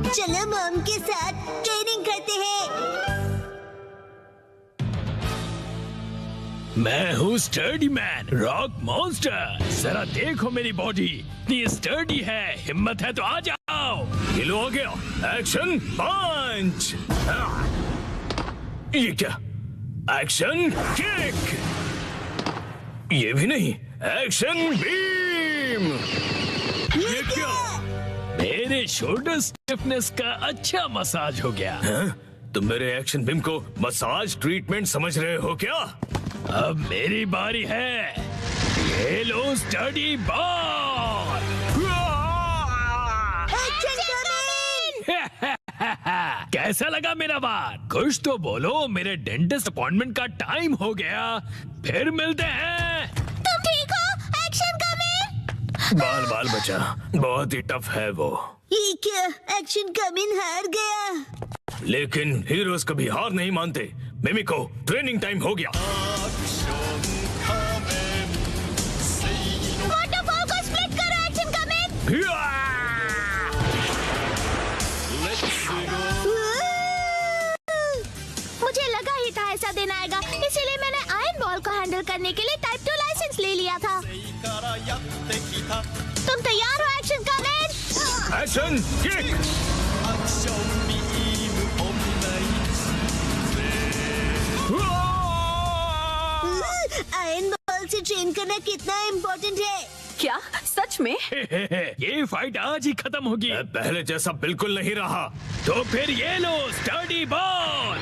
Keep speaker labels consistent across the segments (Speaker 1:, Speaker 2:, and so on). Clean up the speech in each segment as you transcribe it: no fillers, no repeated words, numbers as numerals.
Speaker 1: चलो मॉम के साथ ट्रेनिंग करते हैं।
Speaker 2: मैं हूँ स्टर्डी मैन, रॉक मॉन्स्टर। जरा देखो मेरी बॉडी इतनी स्टर्डी है। हिम्मत है तो आ जाओ। ये लो आ गया। एक्शन पंच। ये क्या? Action kick. ये भी नहीं। Action beam. ये क्या? मेरे शोल्डर स्टिफनेस का अच्छा मसाज हो गया। तुम मेरे एक्शन बीम को मसाज ट्रीटमेंट समझ रहे हो क्या? अब मेरी बारी है। ये लो स्टडी बॉल। कैसा लगा मेरा बार? कुछ तो बोलो। मेरे डेंटिस्ट अपॉइंटमेंट का टाइम हो गया। फिर मिलते हैं।
Speaker 1: तुम ठीक हो? Action coming.
Speaker 2: बाल बाल बचा, बहुत ही टफ है वो।
Speaker 1: ये क्या? एक्शन कमिंग हार गया।
Speaker 2: लेकिन हीरोज कभी हार नहीं मानते। मिमिको, ट्रेनिंग टाइम हो गया।
Speaker 1: वाटरफॉल को स्प्लिट करो। Action coming. मुझे लगा ही था ऐसा दिन आएगा, इसीलिए मैंने आयरन बॉल को हैंडल करने के लिए टाइप 2 लाइसेंस ले लिया था। तुम तैयार हो? Action coming.
Speaker 2: Action kick.
Speaker 1: Iron ball से ट्रेन करना कितना इम्पोर्टेंट है।
Speaker 3: क्या सच में?
Speaker 2: ये फाइट आज ही खत्म होगी। पहले जैसा बिल्कुल नहीं रहा। तो फिर ये लो स्टडी बॉल।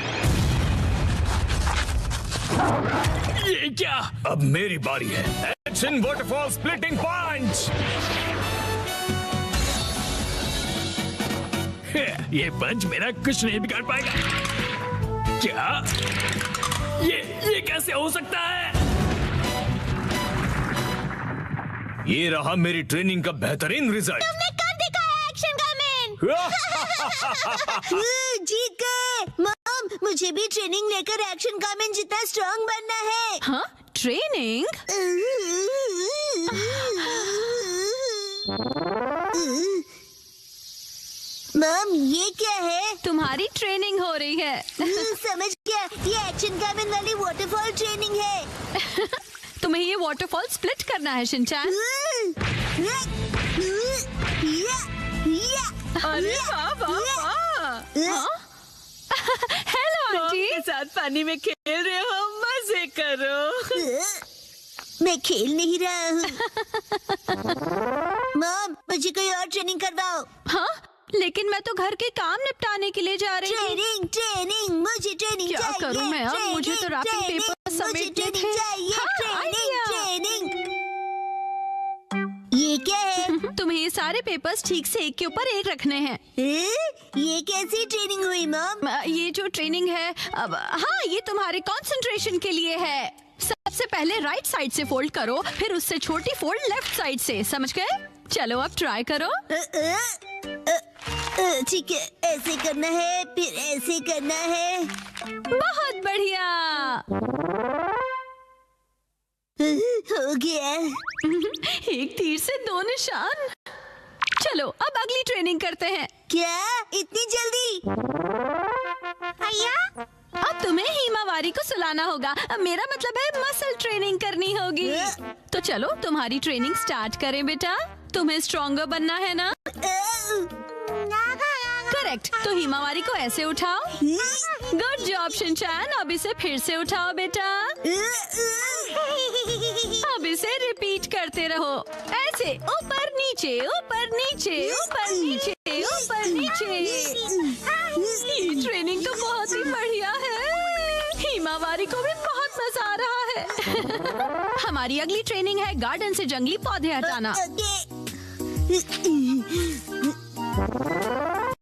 Speaker 2: ये क्या? अब मेरी बारी है। एक्शन वाटरफॉल स्प्लिटिंग पंच। ये पंच मेरा कुछ नहीं बिगाड़ पाएगा। क्या? ये कैसे हो सकता है? ये रहा मेरी ट्रेनिंग का बेहतरीन रिजल्ट।
Speaker 1: तुमने कर दिखाया एक्शन कमिंग। जीत गए। मॉम, मुझे भी ट्रेनिंग लेकर एक्शन कमिंग जितना स्ट्रांग बनना है।
Speaker 3: हाँ, ट्रेनिंग?
Speaker 1: मॉम, ये क्या है?
Speaker 3: तुम्हारी ट्रेनिंग हो रही है।
Speaker 1: समझ गया, ये एक्शन कमिंग वाली वाटरफॉल ट्रेनिंग है।
Speaker 3: तुम्हें ये वाटरफॉल स्प्लिट करना है शिनचैन। अरे वाह वाह वाह। Hello aunty.
Speaker 4: के साथ पानी में खेल रहे हो, मजे करो।
Speaker 1: मैं खेल नहीं रहा हूँ। मॉम, मुझे कोई और ट्रेनिंग करवाओ।
Speaker 3: हाँ, लेकिन मैं तो घर के काम निपटाने के लिए जा रही हूँ।
Speaker 1: ट्रेनिंग ट्रेनिंग, मुझे ट्रेनिंग
Speaker 3: क्या
Speaker 1: चाहिए।
Speaker 3: करूँ मैं अब?
Speaker 1: ट्रेनिंग,
Speaker 3: मुझे तो रैपिंग
Speaker 1: ट्रेनिंग,
Speaker 3: पेपर
Speaker 1: मुझे
Speaker 3: समेटने
Speaker 1: ट्रेनिंग
Speaker 3: थे।
Speaker 1: चाहिए।
Speaker 3: हाँ,
Speaker 1: ट्रेनिंग
Speaker 3: आइडिया।
Speaker 1: ट्रेनिंग। ये क्या है?
Speaker 3: तुम्हें ये सारे पेपर्स ठीक से एक के ऊपर एक रखने हैं।
Speaker 1: ये कैसी ट्रेनिंग हुई मॉम?
Speaker 3: ये जो ट्रेनिंग है, अब हाँ, ये तुम्हारे कंसंट्रेशन के लिए है। सबसे पहले राइट साइड से फोल्ड करो, फिर उससे छोटी फोल्ड लेफ्ट साइड से। समझ गए? चलो अब ट्राई करो।
Speaker 1: ठीक है, ऐसे करना है, फिर ऐसे करना है।
Speaker 3: बहुत बढ़िया।
Speaker 1: हो गया।
Speaker 3: एक तीर से दो निशान। चलो अब अगली ट्रेनिंग करते हैं।
Speaker 1: क्या इतनी जल्दी? भैया,
Speaker 3: अब तुम्हें हिमावारी को सुलाना होगा। मेरा मतलब है मसल ट्रेनिंग करनी होगी। तो चलो तुम्हारी ट्रेनिंग स्टार्ट करें बेटा। तुम्हें स्ट्रॉन्गर बनना है ना? करेक्ट। तो हिमावारी को ऐसे उठाओ। Good job Shinchan. अब इसे फिर से उठाओ बेटा। अब इसे रिपीट करते रहो। ऐसे ऊपर नीचे ऊपर नीचे ऊपर नीचे ऊपर नीचे। ये ट्रेनिंग तो बहुत ही बढ़िया है। हिमावारी को भी बहुत मजा आ रहा है। हमारी अगली ट्रेनिंग है गार्डन से जंगली पौधे हटाना।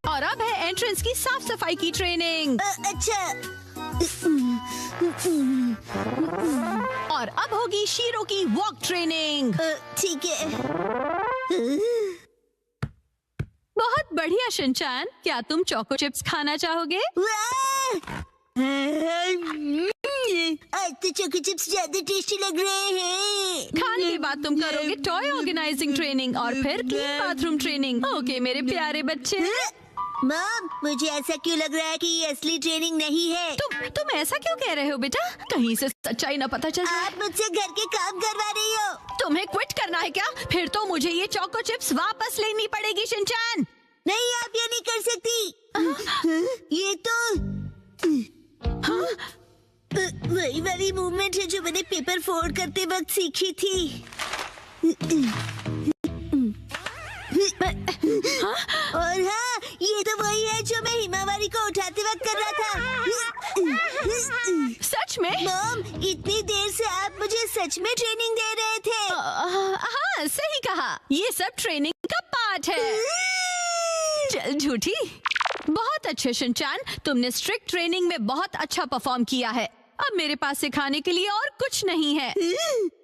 Speaker 3: और अब है एंट्रेंस की साफ सफाई की ट्रेनिंग।
Speaker 1: अच्छा।
Speaker 3: और अब होगी शीरो की वॉक ट्रेनिंग।
Speaker 1: ठीक है।
Speaker 3: बहुत बढ़िया शिनचैन। क्या तुम चोको चिप्स खाना चाहोगे?
Speaker 1: आज तो चोको चिप्स ज्यादा टेस्टी लग रहे हैं।
Speaker 3: खाने के बाद तुम करोगे टॉय ऑर्गेनाइजिंग ट्रेनिंग और फिर क्लीन बाथरूम ट्रेनिंग। ओके मेरे प्यारे बच्चे।
Speaker 5: मॉम, मुझे ऐसा क्यों लग रहा है कि ये असली ट्रेनिंग नहीं है?
Speaker 3: तुम ऐसा क्यों कह रहे हो बेटा? कहीं से सच्चाई ना पता चल जाए।
Speaker 5: आप मुझसे घर के काम करवा रही हो।
Speaker 3: तुम्हें क्विट करना है क्या? फिर तो मुझे ये चोको चिप्स वापस लेनी पड़ेगी शिनचैन।
Speaker 5: नहीं, आप ये नहीं कर सकती। ये तो वही वाली मूवमेंट है जो मैंने पेपर फोल्ड करते वक्त सीखी थी। और हाँ, ये तो वही है जो मैं हिमावारी को उठाते वक्त कर रहा था।
Speaker 3: सच में?
Speaker 5: मॉम, इतनी देर से आप मुझे सच में ट्रेनिंग दे रहे थे।
Speaker 3: हाँ, सही कहा। ये सब ट्रेनिंग का पार्ट है। चल झूठी। बहुत अच्छे शिनचैन, तुमने स्ट्रिक्ट ट्रेनिंग में बहुत अच्छा परफॉर्म किया है। अब मेरे पास सिखाने के लिए और कुछ नहीं है।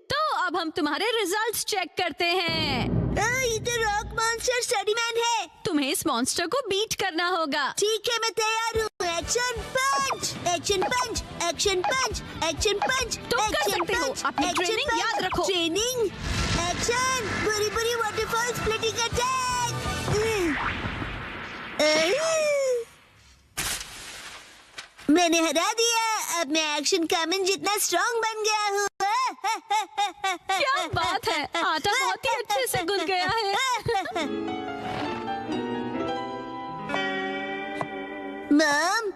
Speaker 3: तो अब हम तुम्हारे रिजल्ट्स चेक करते हैं।
Speaker 5: ये तो रॉक मॉन्स्टर स्टडी मैन है।
Speaker 3: तुम्हें इस मॉन्स्टर को बीट करना होगा।
Speaker 5: ठीक है, मैं तैयार हूँ। एक्शन पंच, एक्शन पंच, एक्शन पंच, एक्शन पंच।
Speaker 3: तुम कर सकते हो। अपनी ट्रेनिंग याद रखो।
Speaker 5: ट्रेनिंग, एक्शन, बुरी बुरी वाटरफॉल स्प्लिटिंग अटैक। मैंने हरा दिया। अब मैं एक्शन कामन जितना स्ट्रॉन्ग बन गया हूँ।
Speaker 3: क्या बात है, आटा बहुत ही अच्छे से गुल गया है।
Speaker 5: मॉम,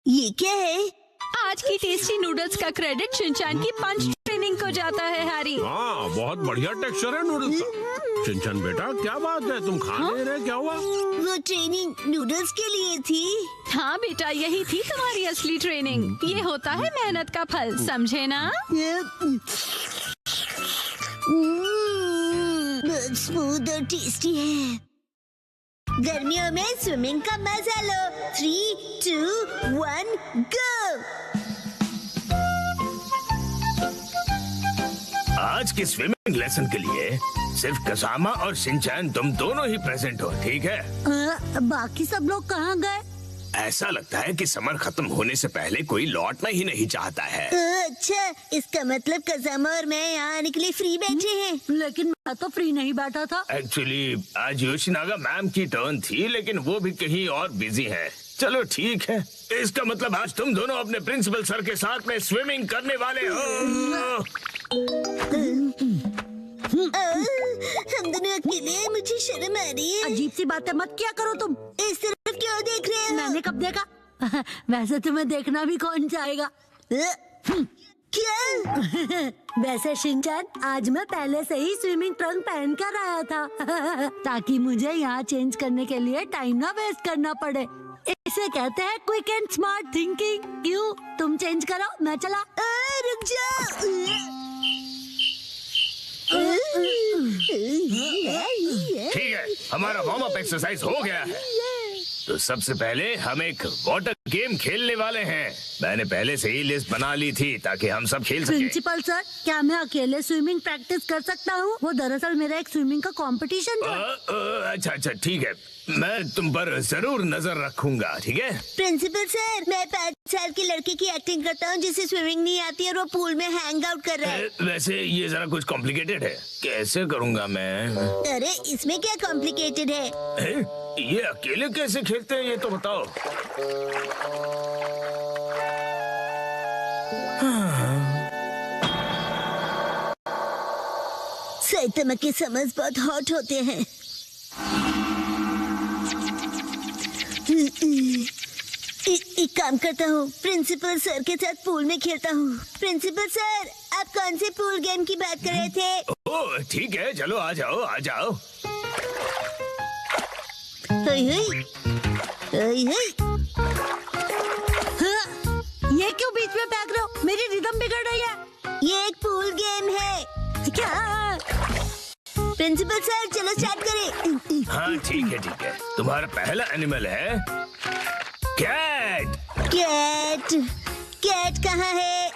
Speaker 5: ये क्या है?
Speaker 3: आज की टेस्टी नूडल्स का क्रेडिट शिनचैन की पंच ट्रेनिंग को जाता है हैरी।
Speaker 6: हाँ, बहुत बढ़िया टेक्सचर है नूडल्स का। शिनचैन बेटा, क्या बात है, तुम खा नहीं रहे? क्या हुआ?
Speaker 5: वो ट्रेनिंग नूडल्स के लिए थी।
Speaker 3: हाँ बेटा, यही थी तुम्हारी असली ट्रेनिंग। ये होता है मेहनत का फल, समझे ना?
Speaker 5: बहुत स्मूथ और टेस्टी है। गर्मियों में स्विमिंग का मजा लो। 3, 2, 1, गो।
Speaker 2: आज की स्विमिंग लेसन के लिए सिर्फ कसामा और शिनचैन तुम दोनों ही प्रेजेंट हो, ठीक है?
Speaker 5: बाकी सब लोग कहाँ गए?
Speaker 2: ऐसा लगता है कि समर खत्म होने से पहले कोई लौटना ही नहीं चाहता है।
Speaker 5: अच्छा, इसका मतलब कसामा और मैं यहाँ आने के लिए फ्री बैठे हैं। लेकिन मैं तो फ्री नहीं बैठा था।
Speaker 2: एक्चुअली आज योशिनागा मैम की टर्न थी, लेकिन वो भी कहीं और बिजी है। चलो ठीक है, इसका मतलब आज तुम दोनों अपने प्रिंसिपल सर के साथ में स्विमिंग करने वाले हो।
Speaker 5: हम दोनों अकेले हैं, मुझे शर्म आ रही है।
Speaker 7: अजीब सी बातें मत किया करो तुम।
Speaker 5: इस तरफ क्यों देख रहे हो?
Speaker 7: मैंने कब देखा? वैसे तुम्हें देखना भी कौन चाहेगा?
Speaker 5: क्या?
Speaker 7: वैसे शिनचैन, आज मैं पहले से ही स्विमिंग ट्रंक पहन कर आया था ताकि मुझे यहाँ चेंज करने के लिए टाइम ना वेस्ट करना पड़े। इसे कहते हैं क्विक एंड स्मार्ट थिंकिंग। क्यों, तुम चेंज करो, मैं चला।
Speaker 5: रुक जाओ।
Speaker 2: ठीक है, हमारा वार्म अप एक्सरसाइज हो गया है। तो सबसे पहले हम एक वाटर गेम खेलने वाले हैं। मैंने पहले से ही लिस्ट बना ली थी ताकि हम सब खेल सकें।
Speaker 7: प्रिंसिपल सर, क्या मैं अकेले स्विमिंग प्रैक्टिस कर सकता हूँ? वो दरअसल मेरा एक स्विमिंग का कंपटीशन था।
Speaker 2: अच्छा अच्छा, ठीक है, मैं तुम पर जरूर नजर रखूंगा, ठीक है?
Speaker 5: प्रिंसिपल सर, मैं 5 साल के लड़के की एक्टिंग करता हूँ जिसे स्विमिंग नहीं आती और वो पूल में हैंग आउट कर रहा है।
Speaker 2: वैसे ये जरा कुछ कॉम्प्लिकेटेड है, कैसे करूँगा मैं?
Speaker 5: अरे इसमें क्या कॉम्प्लिकेटेड है?
Speaker 2: ये अकेले कैसे खेलते हैं, ये तो बताओ।
Speaker 5: साइतामा के समर्स बहुत हॉट होते हैं। एक काम करता हूँ, प्रिंसिपल सर के साथ पूल में खेलता हूँ। प्रिंसिपल सर, आप कौन से पूल गेम की बात कर रहे थे?
Speaker 2: ओह ठीक है, चलो आ जाओ आ जाओ।
Speaker 7: ये क्यों बीच में फेंक रहे हो? मेरी रिदम बिगड़ रही है।
Speaker 5: ये एक पूल गेम है।
Speaker 7: क्या?
Speaker 5: प्रिंसिपल सर, चलो स्टार्ट करें।
Speaker 2: हाँ ठीक है, तुम्हारा पहला एनिमल है कैट।
Speaker 5: कैट? कैट कहाँ है?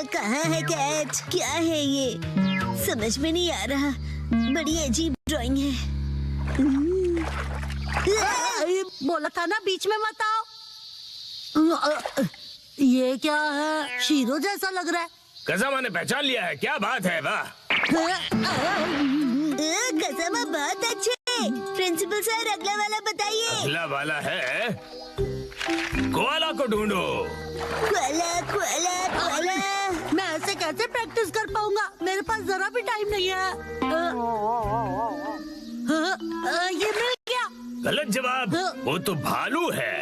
Speaker 5: कहाँ है कैट? क्या है ये? समझ में नहीं आ रहा। बड़ी अजीब ड्राइंग है।
Speaker 7: बोला था ना बीच में मत आओ। ये क्या है? शीरो जैसा लग रहा है।
Speaker 2: कसामा ने पहचान लिया है, क्या बात है? वाह,
Speaker 5: कसामा बहुत अच्छे प्रिंसिपल सर अगला वाला बताइए।
Speaker 2: अगला वाला है कोआला को ढूंढो।
Speaker 5: Cola Cola Cola.
Speaker 7: मैं ऐसे कैसे प्रैक्टिस कर पाऊंगा? मेरे पास जरा भी टाइम नहीं है। ये मिल गया।
Speaker 2: गलत जवाब, वो तो भालू है।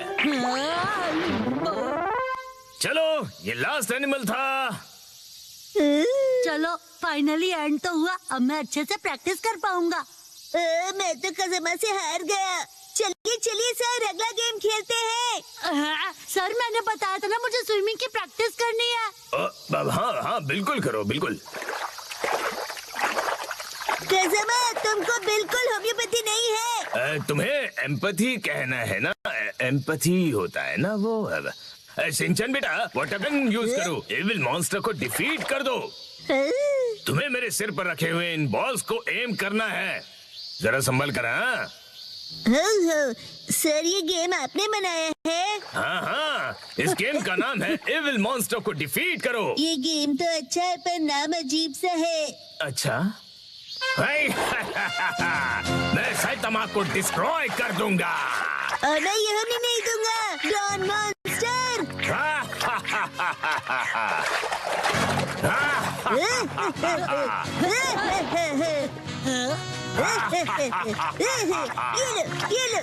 Speaker 2: चलो, ये लास्ट एनिमल था।
Speaker 7: चलो फाइनली एंड तो हुआ। अब मैं अच्छे से प्रैक्टिस कर पाऊंगा।
Speaker 5: मैं तो कसम से हार गया। चलिए चलिए सर अगला गेम खेलते हैं।
Speaker 7: सर मैंने बताया था ना मुझे स्विमिंग की प्रैक्टिस करनी है।
Speaker 2: हाँ हाँ बिल्कुल करो बिल्कुल।
Speaker 5: कसम तुमको बिल्कुल होम्योपैथी नहीं है।
Speaker 2: तुम्हें एम्पैथी कहना है ना? एम्पैथी होता है ना वो। शिनचैन बेटा वाटर गन यूज करो, एविल मॉन्स्टर को डिफीट कर दो। तुम्हें मेरे सिर पर रखे हुए इन बॉल्स को एम करना है। जरा संभल कर। हाँ
Speaker 5: सर ये गेम आपने बनाया है?
Speaker 2: हाँ, इस गेम का नाम है एविल मॉन्स्टर को डिफीट करो।
Speaker 5: ये गेम तो अच्छा है पर नाम अजीब सा है।
Speaker 2: अच्छा मैं साइतामा को डिस्ट्रॉय कर दूंगा।
Speaker 5: और मैं ये होने नहीं दूंगा। डॉन मॉन्स्टर। ये लो।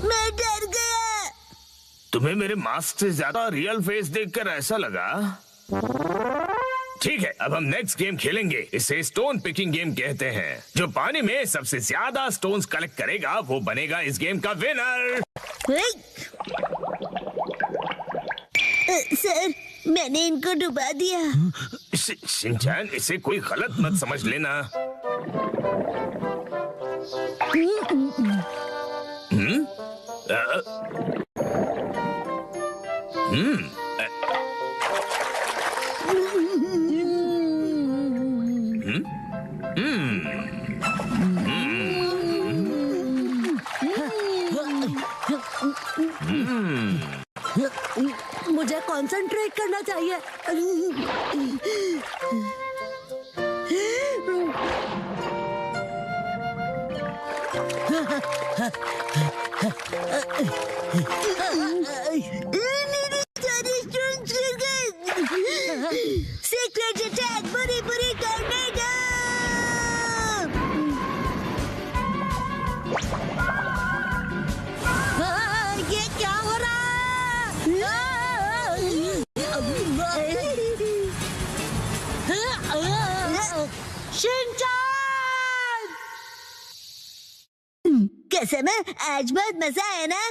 Speaker 5: मैं डर गया।
Speaker 2: तुम्हें मेरे मास्क से ज्यादा रियल फेस देखकर ऐसा लगा? ठीक है, अब हम नेक्स्ट गेम खेलेंगे। इसे स्टोन पिकिंग गेम कहते हैं। जो पानी में सबसे ज्यादा स्टोन्स कलेक्ट करेगा वो बनेगा इस गेम का विनर।
Speaker 5: सर मैंने इनको डुबा दिया।
Speaker 2: शिनचैन इसे कोई गलत मत समझ लेना।
Speaker 7: मुझे कंसंट्रेट करना चाहिए।
Speaker 5: मेरे सारे स्टोन्स गिर गए। सीक्रेट अटैक बुरी बुरी टॉर्नेडो।
Speaker 7: ये क्या हो रहा है? शिनचैन!
Speaker 5: कसम है आज बहुत मजा आया ना।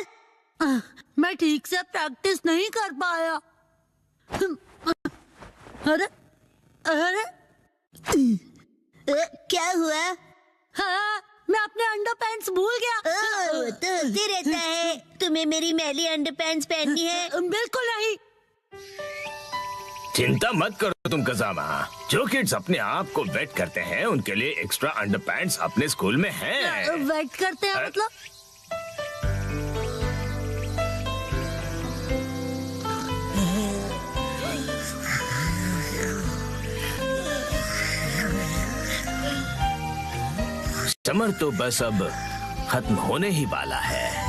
Speaker 7: मैं ठीक से प्रैक्टिस नहीं कर पाया। अरे अरे
Speaker 5: क्या हुआ?
Speaker 7: हाँ, मैं अपने अंडरपैंट्स भूल गया।
Speaker 5: तो होते रहता है। तुम्हें मेरी मैली अंडरपैंट्स पहननी है?
Speaker 7: बिल्कुल नहीं।
Speaker 2: चिंता मत करो तुम कजामा। जो किड्स अपने आप को वेट करते हैं उनके लिए एक्स्ट्रा अंडरपैंट्स अपने स्कूल में हैं।
Speaker 7: वेट करते हैं मतलब?
Speaker 2: समर तो बस अब खत्म होने ही वाला है।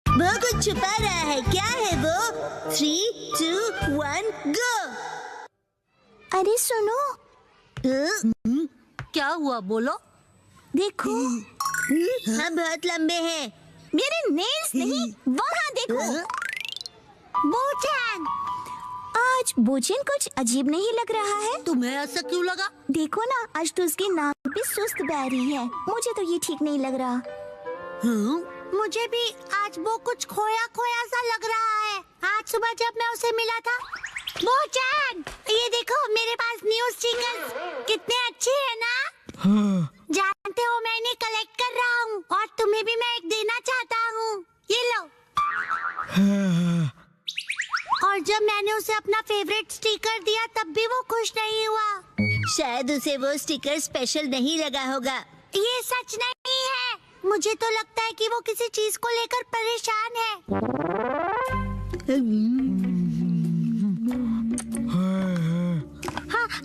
Speaker 5: वो कुछ छुपा रहा है। क्या है वो? 3, 2, 1 गो।
Speaker 1: अरे सुनो,
Speaker 7: क्या हुआ बोलो?
Speaker 1: देखो
Speaker 5: हम बहुत लंबे हैं।
Speaker 1: मेरे नेल्स नहीं, वहाँ देखो। बोचैन, आज बोचैन कुछ अजीब नहीं लग रहा है।
Speaker 7: तुम्हें ऐसा क्यों लगा?
Speaker 1: देखो ना, आज तो उसकी नाक पे सुस्त बह रही है। मुझे तो ये ठीक नहीं लग रहा।
Speaker 7: मुझे भी आज वो कुछ खोया खोया सा लग रहा है। आज सुबह जब मैं उसे मिला था। बोचैन, ये देखो मेरे पास न्यूज़ जिंगल्स कितने अच्छे हैं ना? जानते हो मैं इन्हें कलेक्ट कर रहा हूँ और तुम्हें भी मैं एक देना चाहता हूँ। ये लो। और जब मैंने उसे अपना फेवरेट स्टिकर दिया तब भी वो खुश नहीं हुआ।
Speaker 5: शायद उसे वो स्टिकर स्पेशल नहीं लगा होगा।
Speaker 7: ये सच नहीं है। मुझे तो लगता है कि वो किसी चीज को लेकर परेशान है।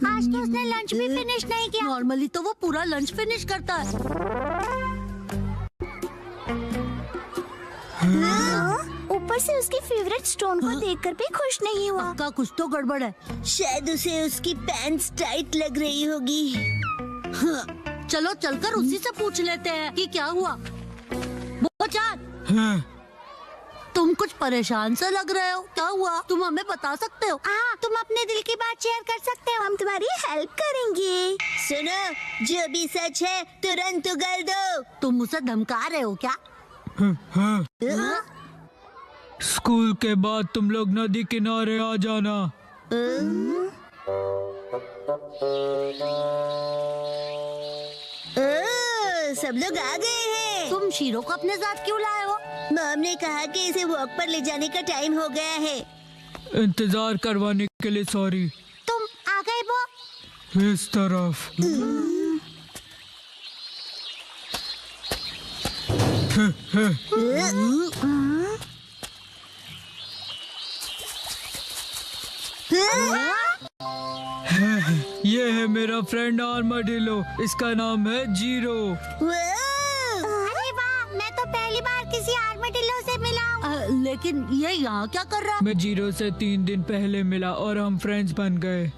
Speaker 1: आज तो उसने लंच भी फिनिश नहीं किया।
Speaker 7: नॉर्मली तो वो पूरा लंच फिनिश करता है।
Speaker 1: ऊपर से उसकी फेवरेट स्टोन को देखकर भी खुश नहीं हुआ।
Speaker 7: पक्का कुछ तो गड़बड़ है।
Speaker 5: शायद उसे उसकी पैंट्स टाइट लग रही होगी।
Speaker 7: चलो चलकर उसी से पूछ लेते हैं कि क्या हुआ। बोचान, तुम कुछ परेशान सा लग रहे हो, क्या हुआ? तुम हमें बता सकते हो?
Speaker 1: हाँ, तुम अपने दिल की बात शेयर कर सकते हो, हम तुम्हारी हेल्प करेंगे।
Speaker 5: सुनो, जो भी सच है तुरंत उगल दो।
Speaker 7: तुम उसे धमका रहे हो क्या?
Speaker 2: स्कूल के बाद तुम लोग नदी किनारे आ जाना।
Speaker 5: सब लोग आ गए हैं।
Speaker 7: तुम शीरो को अपने साथ क्यों लाए हो?
Speaker 5: मॉम ने कहा कि इसे वॉक पर ले जाने का टाइम हो गया है।
Speaker 2: इंतजार करवाने के लिए सॉरी।
Speaker 1: तुम आ गए वो?
Speaker 2: इस तरफ। ये है मेरा फ्रेंड आर्माडिलो, इसका नाम है जीरो।
Speaker 1: अरे वाह, मैं तो पहली बार किसी आर्माडिलो से मिला हूँ।
Speaker 7: लेकिन ये यहाँ क्या कर रहा है?
Speaker 2: मैं जीरो से 3 दिन पहले मिला और हम फ्रेंड्स बन गए।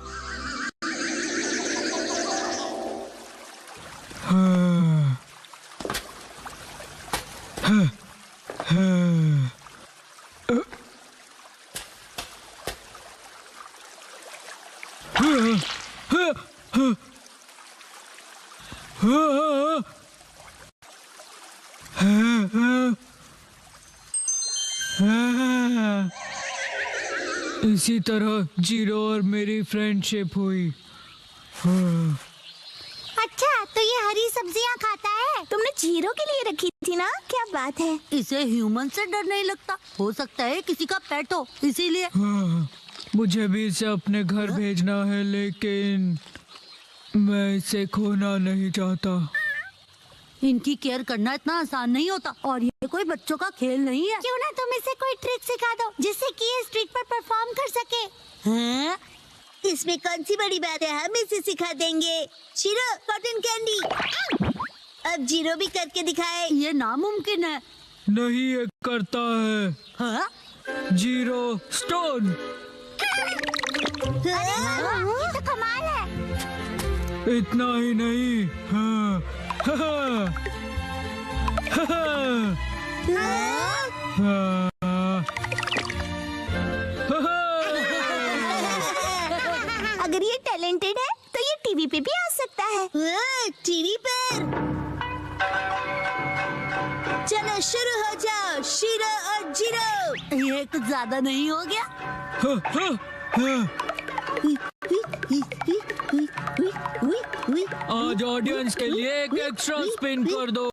Speaker 2: इसी तरह जीरो और मेरी फ्रेंडशिप हुई।
Speaker 1: अच्छा, तो ये हरी सब्जियाँ खाता है? तुमने जीरो के लिए रखी थी ना? क्या बात है।
Speaker 7: इसे ह्यूमन से डर नहीं लगता। हो सकता है किसी का पेट हो, इसीलिए।
Speaker 2: मुझे भी इसे अपने घर भेजना है, लेकिन मैं इसे खोना नहीं चाहता।
Speaker 7: इनकी केयर करना इतना आसान नहीं होता और ये कोई बच्चों का खेल नहीं है।
Speaker 1: क्यों ना तुम इसे कोई ट्रिक सिखा दो जिससे कि ये स्ट्रीट पर परफॉर्म कर सके।
Speaker 7: हैं?
Speaker 5: इसमें कौन सी बड़ी बात है, हम इसे सिखा देंगे। Shero, cotton candy. अब जीरो भी करके दिखाए।
Speaker 7: ये नामुमकिन है।
Speaker 2: नहीं, ये करता है।
Speaker 7: हाँ?
Speaker 2: Zero stone.
Speaker 1: ये तो कमाल है।
Speaker 2: इतना ही नहीं। हाँ।
Speaker 1: अगर ये टैलेंटेड है तो ये टीवी पे भी आ सकता है।
Speaker 5: टीवी पर। चलो शुरू हो जाओ, शीरो और जीरो।
Speaker 7: ये कुछ ज्यादा नहीं हो गया?
Speaker 2: आज ऑडियंस के लिए एक एक्स्ट्रा स्पिन कर दो।